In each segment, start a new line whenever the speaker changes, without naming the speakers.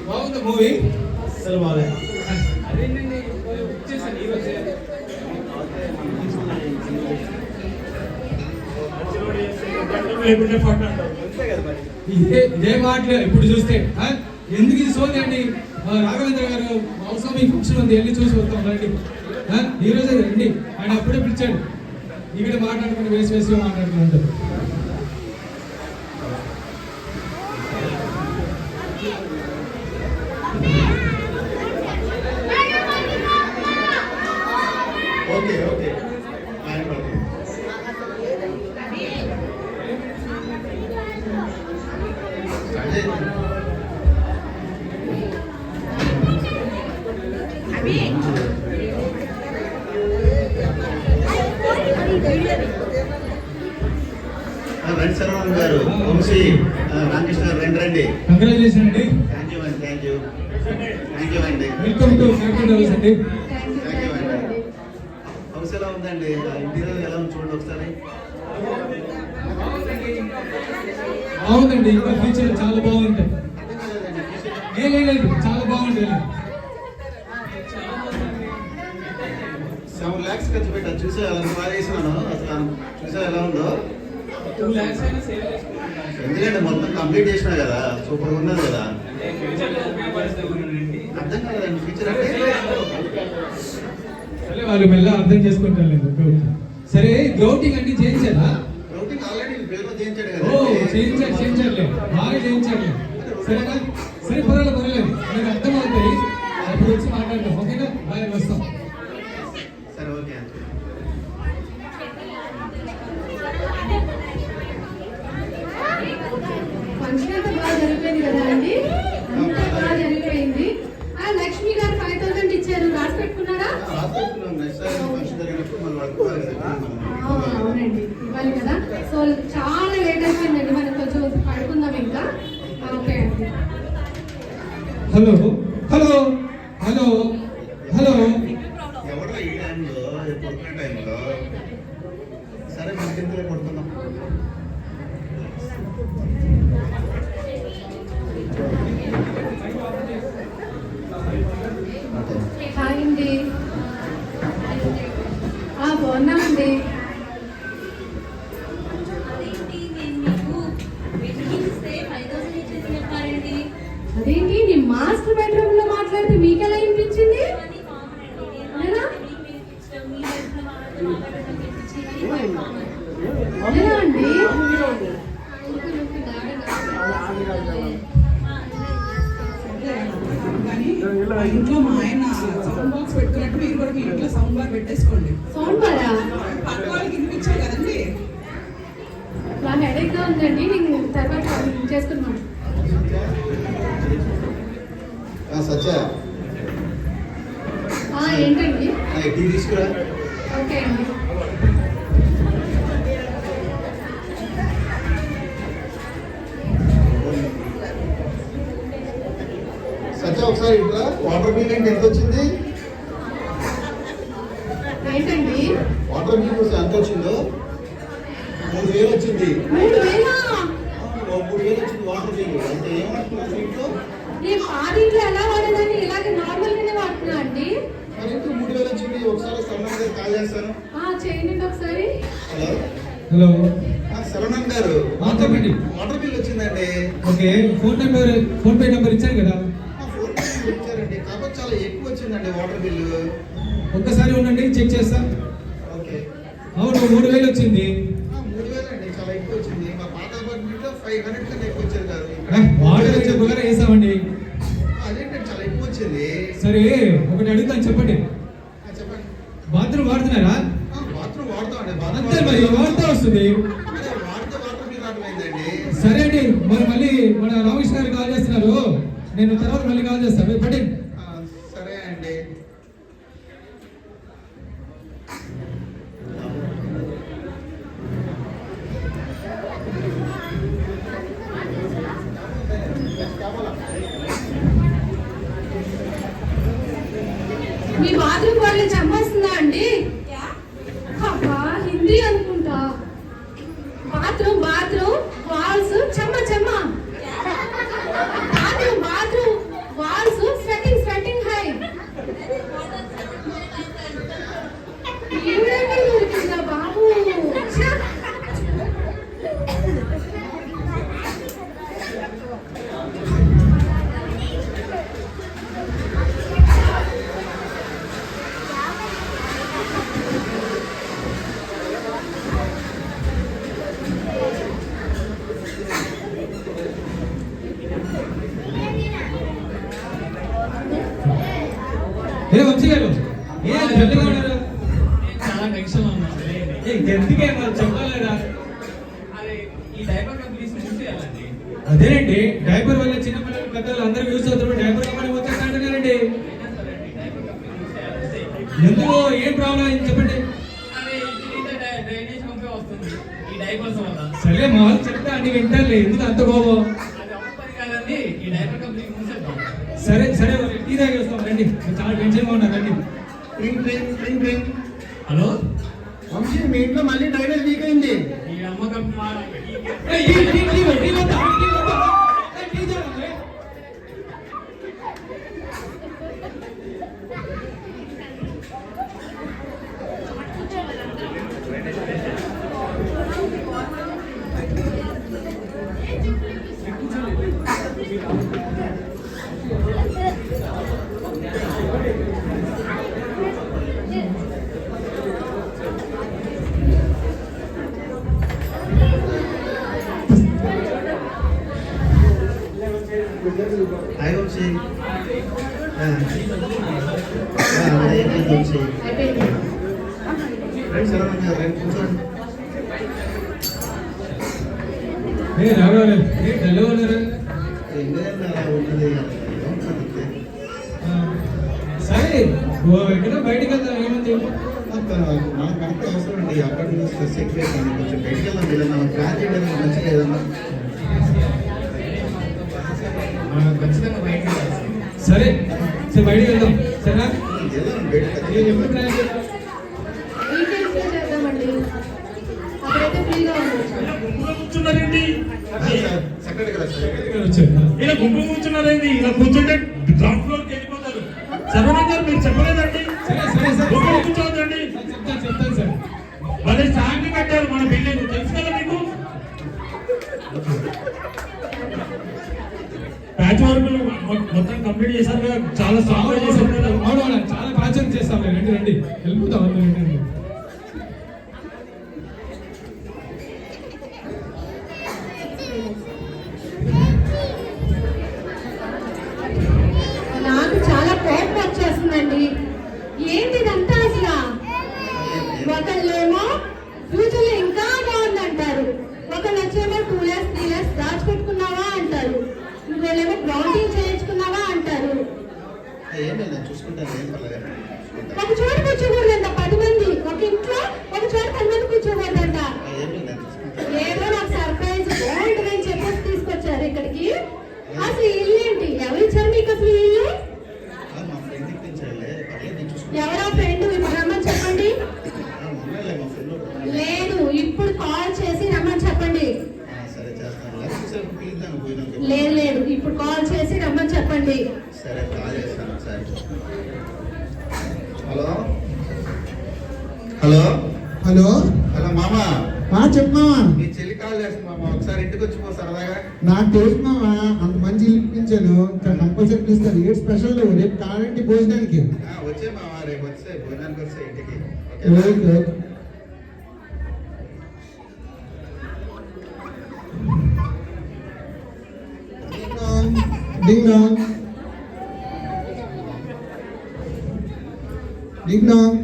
బాగుంది మూవీ.
అసలు బాగాలేదు.
అదేంటండి వచ్చేసాను ఈరోజే. ఇదే మాటలే ఇప్పుడు చూస్తే ఎందుకు ఇది సోది అండి. రాఘవేంద్ర గారు అవసరం ఈ ఫంక్షన్ ఉంది, వెళ్ళి చూసి వస్తాం రండి. ఈ రోజే రండి. ఆయన అప్పుడే పిలిచాడు. ఇక్కడ మాట్లాడుకుని వేసి మాట్లాడుకుంటారు.
ఓకే ఓకే రండి శరవణ్ గారు, వంశీ, రామకృష్ణ గారు రండి రండి.
కంగ్రాచులేషన్ అండి.
థ్యాంక్ యూ అండి. థ్యాంక్ యూ అండి.
వెల్కమ్ టు ఫ్యాక్టరీ హౌస్ అండి.
థ్యాంక్ యూ అండి. హౌస్ ఎలా ఉందండి? ఇంటీరియర్ ఎలా ఉంది చూడండి ఒకసారి.
బాగుందండి. ఇంకా ఫ్యూచర్ చాలా బాగుంటాయి. లేదు చాలా బాగుంటుంది.
7 lakhs ఖర్చు పెట్టా. చూసా ఎలా బాగా చేసినాను. అసలు చూసా ఎలా ఉందో.
2 lakhs అయినా సేవ్ చేసుకుంటాను.
ఎందుకంటే మొత్తం కంప్లీట్ చేసినా కదా, సూపర్ ఉన్నది కదా. అర్థం కాదండి ఫ్యూచర్ అంటే.
సరే వాళ్ళు మెల్ల అర్థం చేసుకుంటారు. సరే గ్రౌటింగ్ అన్ని చేయించారా?
గ్రౌటింగ్ ఆల్రెడీ పేరులో చేయించాడు
కదా. చేయించారులే, బాగా చేయించారులే. సరేనా? సరే పర్వాలేదు. మీకు అర్థం అవుతాయి. అప్పుడు వచ్చి మాట్లాడతాం. ఓకేనా? బాగా వస్తాం.
సరే ఓకే.
ఫంక్షన్ అంతా బాగా జరిగిపోయింది కదా అండి. అంతా బాగా జరిగిపోయింది. లక్ష్మి గారు 5,000 ఇచ్చారు, రాసి పెట్టుకున్నారా? అవునండి, ఇవ్వాలి కదా. సో చాలా లేట్ అయిపోయిందండి, మనం కొంచెం పడుకుందాం ఇంకా. ఓకే అండి.
హలో హలో హలో హలో
ఎవరో ఈ టైంలో పడుకునే టైంలో. సరే మనకి ఇంతలో పడుకుందాం.
హాయ్ అండి. బాగున్నామండి. అదేంటి నీ మాస్టర్ బెడ్రూమ్ లో మాట్లాడితే మీకెలా వినిపించింది? అదేనా అండి?
ఇంట్లో మా ఆయన సౌండ్ బాక్స్ పెట్టుకున్నట్టు మీరు కూడా మీ ఇంట్లో సౌండ్ బార్ పెట్టేసుకోండి.
సౌండ్ బారా?
పక్క వాళ్ళకి వినిపించాలి కదండి.
నా హెడేక్ గా ఉందండి, నేను తర్వాత చేసుకున్నాను.
సత్య
ఏంటండి?
టీ తీసుకురా.
ఓకే అండి.
సత్య ఒకసారి ఇట్లా. వాటర్ బిల్ ఏంటి ఎంత వచ్చింది?
ఏంటండి
వాటర్ బిల్ ఎంత వచ్చిందో? 3,000 వచ్చింది. 3,000 వచ్చింది వాటర్ బిల్. అంటే ఏమంటున్నారు ఇంట్లో?
నేను పాడింట్లో ఎలా వాడేదాన్ని ఇలాగే నార్మల్ గానే వాడుతున్నా అండి.
మరి ఇంట్లో 3,000 వచ్చింది. ఒకసారి శరవణ్ గారు కాల్ చేస్తాను.
చేయండి ఒకసారి.
హలో
హలో
శరవణ్ గారు,
చెప్పండి.
వాటర్ బిల్ వచ్చిందండి.
ఓకే, ఫోన్ పే నెంబర్ ఇచ్చారు కదా.
ఫోన్ పే ఇచ్చారండి, కాకపోతే చాలా ఎక్కువ వచ్చిందండి వాటర్ బిల్లు.
ఒక్కసారి ఉండండి, చెక్ చేస్తా.
ఓకే.
అవును 3,000 వచ్చింది.
3,000 అండి, చాలా ఎక్కువ వచ్చింది. మా పాత అపార్ట్మెంట్ లో 500 కన్నా ఎక్కువ వచ్చారు కాదు.
వాటర్ చెప్పగా వేసామండి.
అదేంటండి చాలా ఎక్కువ వచ్చింది.
సరే ఒకటి అడుగుతాను, చెప్పండి.
చెప్పండి.
బాత్రూమ్ వాడుతున్నారా?
బాత్రూమ్ వాడతామండి.
అంతే మరి, వాడుతూ వస్తుంది.
వాడితే వాటర్ బిల్ రావట్లేదండి.
సరే అండి, మరి మళ్ళీ మన రామకృష్ణ గారు కాల్ చేస్తున్నారు. నేను తర్వాత మళ్ళీ కాల్ చేస్తాను. పడి
సరే అండి.
మీ బాత్రూమ్ వాళ్ళు చంపేస్తుందా అండి? హిందీ అనుకుంటా. బాత్రూమ్ బాగా వాల్స్ చెమ్మ చెమ్మ. బాత్రూమ్ వాల్స్ స్వెట్టింగ్ హై. ఈవిడెక్కడ దొరికిందా బాబు? ఛ!
ఏ వంశీ గారు ఏ జల్దిగా ఉన్నారు?
చాలా టెన్షన్ ఉన్నా
ఎందుకే మరి చెప్పలేరా?
అదే ఈ డైపర్ కంపెనీస్ మూసేయాలండి.
అదేనండి, డైపర్ వల్ల చిన్న పిల్లలు పెద్దలు అందరూ యూజ్ అవుతారు. డైపర్ కంపెనీ పోతే అంటున్నారండి.
డైపర్ కంపెనీ మూసేయాలంటే
ఎందుకు ఏం ప్రాబ్లం అయింది చెప్పండి.
అదే ఇంటి డ్రైనేజ్ పంపే వస్తుంది ఈ డైపర్స్ వల్ల.
సరే మా వాళ్ళు చెప్తే అన్ని వింటారులే, ఎందుకు అంత కోపం?
అది అవ్వ పని కాదండి, ఈ డైపర్ కంపెనీ మూసేద్దాం.
సరే సరే టీ తాగి వస్తాం రండి. మీరు చాలా టెన్షన్గా ఉన్నారు రండి.
డ్రింక్.
హలో,
వంశీ మీ ఇంట్లో మళ్ళీ డ్రైనేజ్ లీక్ అయింది.
ఈ అమ్మకం
ఏయ్, టీ వద్దా? టీ వద్దా? ఏయ్, టీ తాగండి.
హాయ్ వంశీ. ఏమైంది వంశీ?
అయిపోయింది.
ఫ్రెండ్స్ ఎలా ఉన్నారు? రండి కూర్చోండి.
ఏ రావాలి ఏ డల్గా ఉన్నారు?
ఎందుకంటే అలా ఉన్నది ఏమంటుంది?
సరే ఎక్కడ బయటకు వెళ్తాం ఏముంది?
మనకు అంత అవసరం అండి. అక్కడ నుంచి స్ట్రెస్ ఎక్కువైపోయింది. కొంచెం బయటికి వెళ్దాం. ఏదన్నా ప్లాన్ చేయడానికి మంచిగా ఏదన్నా
ఖచ్చితంగా బయటకు వెళ్ళాలి.
సరే సరే బయటకు వెళ్దాం. సరేనా?
వెళ్దాం బయటకు.
ఎప్పుడు ప్లాన్ చేద్దాం?
వీకెండ్స్ లో చేద్దామండి. అప్పుడైతే ఫ్రీగా ఉండొచ్చు.
కూర్చున్నారండి,
సెక్రటరీ కదా సార్.
ఇక్కడ వచ్చారు.
ఇలా గుంపు కూర్చున్నారండి. ఇలా కూర్చుంటే గ్రౌండ్ ఫ్లోర్కి వెళ్ళిపోతారు. సరవణం గారు మీరు చెప్పలేదండి,
సరే సరే సరే
గుంపు
సరే.
కూర్చోవద్దండి.
చెప్తాను సార్.
వాళ్ళే సాంగ్ పెట్టారు మన బిల్డింగ్, తెలుసు కదా మీకు. ప్యాచ్ వర్క్ మొత్తం కంప్లీట్ చేశారు కదా, చాలా స్ట్రాంగ్ చేశారు కదా.
అవునవును చాలా ప్రాచుర్యం చేస్తాం. రండి రండి వెళ్ళిపోతాం. రండి.
నాకు చాలా కోపం వచ్చేస్తుందండి. ఏంటి ఇదంతా అసలు? ఒకళ్ళేమో ఫ్యూచర్ లో ఇంకా బాగుందంటారు, ఒకళ్ళు వచ్చేమో 2 years 3 years దాచిపెట్టుకున్నావా అంటారు, ఇంకోళ్ళేమో గ్రౌండింగ్ చేయించుకున్నావా అంటారు.
ఏం లేదు నేను చూసుకుంటాను. ఏం పర్లేదు.
ఒక చోట కూర్చోకూడదంట 10 మంది, ఒక ఇంట్లో ఒక చోట 10 మంది కూర్చోకూడదంట.
ఏం లేదు నేను చూసుకుంటాను.
ఏదో నాకు సర్ప్రైజ్ బాగుంటుందని చెప్పేసి తీసుకొచ్చారు ఇక్కడికి. అసలు ఈ ఇల్లు ఏంటి? ఎవరు ఇచ్చారు మీకు అసలు ఈ ఇల్లు?
మా ఫ్రెండ్ ఇప్పించాలే. పర్లేదు నేను చూసుకుంటాను.
ఎవరో ఫ్రెండ్ ఇప్పుడు రమ్మని చెప్పండి.
ఉన్నాలే మా ఫ్రెండ్.
లేదు, ఇప్పుడు కాల్ చేసి రమ్మని చెప్పండి.
సరే చేస్తాను. చూసారు పిలుద్దాను పోయినాక.
లేదు, ఇప్పుడు కాల్ చేసి రమ్మని చెప్పండి.
సరే కాల్ చేస్తాను ఒకసారి. హలో హలో
హలో
హలో మామ.
చెప్పమావా.
మీ చెల్లి కాల్ చేస్తుంది మామ. ఒకసారి ఇంటికి వచ్చి పో సరదాగా.
నాకు తెలుసు మావా, అంత మంచి ఇల్లు ఇప్పించాను. కంపల్సరీ పిలుస్తారు. ఏంటి స్పెషల్ రేపు కావాలంటే భోజనానికి?
వచ్చే మామ, రేపు వచ్చే భోజనానికి వస్తే ఇంటికి.
Okay. Ding dong ding dong.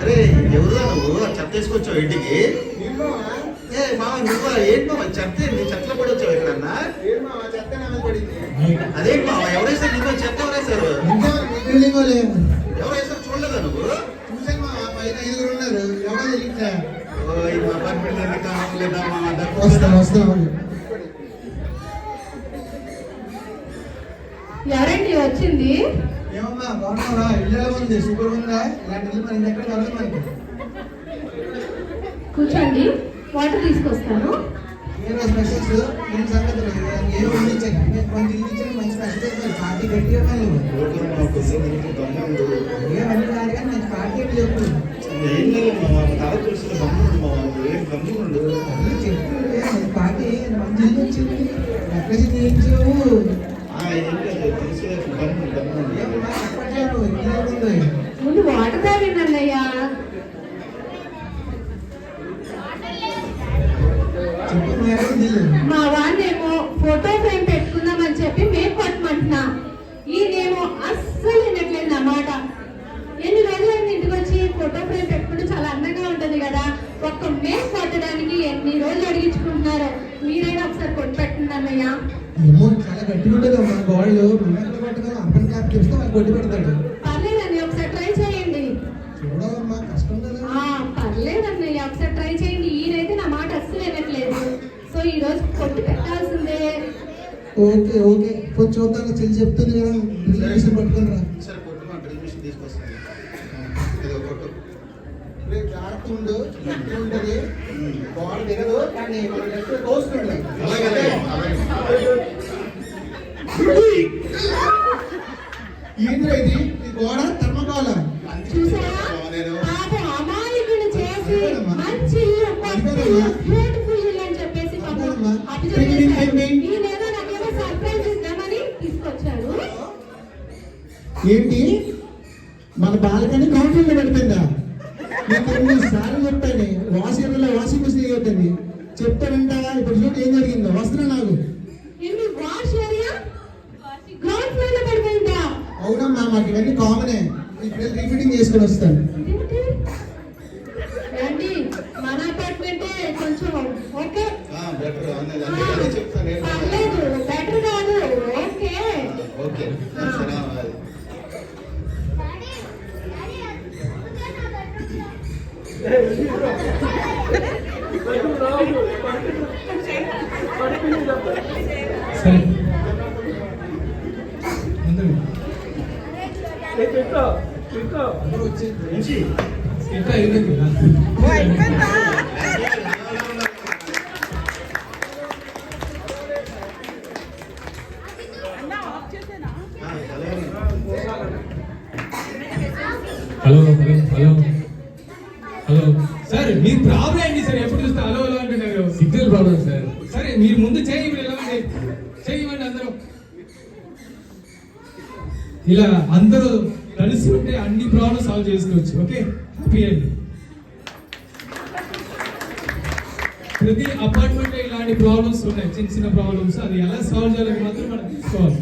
అరే ఎవరుదా నువ్వు? చెత్త తీసుకొచ్చావు ఇంటికి? ఏ మామ నువ్వు ఏంటి మామ చెత్త? నీ చెత్తలో కూడా వచ్చావు ఎక్కడన్నా? అదేంటి మామ ఎవరేసారు నీకు చెత్త? ఎవరేసారు? ఎవరేసారు చూడలేదా నువ్వు?
చూసాను మావా, పైన 5 ఉన్నారు. ఎవరో తెలియట్లే.
ఓ ఈ అపార్ట్మెంట్ ఎందుకు కావట్లేదా మామ?
వస్తాను.
ఎవరండి ఏంటండి వచ్చింది?
ఏమమ్మా బాగున్నావా? ఇల్లు ఎలా ఉంది? సూపర్ ఉందా? ఇలాంటి ఇల్లు మన ఎక్కడ కలదు మనకి.
కూర్చోండి, వాటర్ తీసుకొస్తాను.
ఏమో స్పెషల్స్ ఏం సంగతులు ఏమో ఉండించాను. మంచి ఇల్లు ఇచ్చాను, మంచి స్పెషల్ చేస్తాను. పార్టీ గట్టిగా మళ్ళీ ఏమన్నీ కాదు కానీ మంచి పార్టీ అంటే చెప్పు.
ఏం లేదు మామ, తల చూసిన గమ్ముండు మామ, ఏం గమ్ముండు.
అన్నీ చెప్పు. మంచి పార్టీ మంచి ఇల్లు వచ్చింది. ఎక్కడ చేయించావు?
ఏం లేదు తెలిసే గమ్ముండు గమ్ముండు.
ఏమమ్మా చెప్పట్లేదు, ఇల్లు ఉంది.
ముందు వాటర్ తాగండి అన్నయ్య.
చెప్పు మేడం ఇల్లు.
మా వాడినేమో ఫోటో ఫ్రేమ్ పెట్టుకుందామని చెప్పి మేము కొట్టమంటున్నా. ఈయనేమో అస్సలు వినట్లేదు నా మాట. ఎన్ని రోజులైంది ఇంటికి వచ్చి ఫోటో ఫ్రేమ్ పెట్టుకుంటే చాలా అందంగా ఉంటుంది కదా, ఒక్క మేము కొట్టడానికి ఎన్ని రోజులు అడిగించుకుంటున్నారో. మీరైనా ఒకసారి కొట్టి పెట్టండి అన్నయ్య.
ఏమో చాలా గట్టిగా ఉంటుంది అమ్మా గోళ్ళు. మనం ఎక్కడ కొట్టగలం? అప్పని క్యాప్ చేస్తే వాళ్ళు కొట్టి పెడతాడు.
పర్లేదండి, ఒకసారి ట్రై చేయండి.
చూడవమ్మా కష్టం కదా.
పర్లేదన్నయ్య, ఒకసారి ట్రై చేయండి. ఈయనైతే నా మాట అస్సలు వినట్లేదు. సో ఈ రోజు కొట్టి పెట్టాల్సిందే.
ఓకే ఓకే కొంచెం చూద్దాం. చెల్లి చెప్తుంది కదా, రిలేషన్ పట్టుకుని రా.
సరే కొట్టు, మా డ్రిల్ మిషన్ తీసుకొస్తాను. ఇది ఒక కొట్టు.
రేపు జాగ్రత్త ఉండు, గట్టిగా ఉంటుంది. గోడ దిగదు కానీ మనం గట్టిగా కోస్తుండాలి.
అలాగే అలాగే.
ఏంద్రా ఇది? ఈ గోడ థర్మకోల.
చూసారా?
నేను
పాపం అమాయకుని చేసి మంచి ఇల్లు, కొత్త ఇల్లు, బ్యూటిఫుల్ ఇల్లు అని చెప్పేసి పాపం అభిజన్ చేశారు. ఈయనేదో నాకేమో సర్ప్రైజ్ ఇద్దామని తీసుకొచ్చారు.
ఏంటి మన బాలకని కౌంటర్ లో పెడుతుందా? నీకు ఎన్నిసార్లు చెప్పాను వాషింగ్ మిషన్ ఇవ్వద్దని. చెప్తానంటా. ఇప్పుడు చూడు ఏం జరిగిందో. వస్తున్నా నాకు.
ఏంటి వాష్ ఏరియా గ్రౌండ్ ఫ్లోర్ లో పడిపోయిందా?
అవునమ్మా, మాకు ఇవన్నీ కామనే. ఇప్పుడు రీఫిటింగ్ చేసుకొని వస్తాను.
ఇదేంటి? ఏంటి మన అపార్ట్మెంటే కొంచెం ఓకే,
బెటర్ అదే చెప్తాను నేను.
పర్లేదు, బెటర్ కాదు, ఓకే.
ఓకే సరే.
సరే అందరూ
నుంచి
ఇంకా అయిపోయింది కదా. Hello hello hello hello sir, మీ ప్రాబ్లం ఏంటి సార్? ఎప్పుడు చూస్తే హలో హలో అంటున్నారు. Signal problem sir. సరే మీరు ముందు చేయండి, చేయమండి అందరూ. ఇలా అందరూ కలిసి ఉంటే అన్ని ప్రాబ్లమ్స్ సాల్వ్ చేసుకోవచ్చు. ఓకే, హ్యాపీ అండి. ప్రతి అపార్ట్మెంట్ లో ఇలాంటి ప్రాబ్లమ్స్ ఉన్నాయి, చిన్న చిన్న ప్రాబ్లమ్స్. అది ఎలా సాల్వ్ చేయాలని మాత్రం మనం తీసుకోవాలి.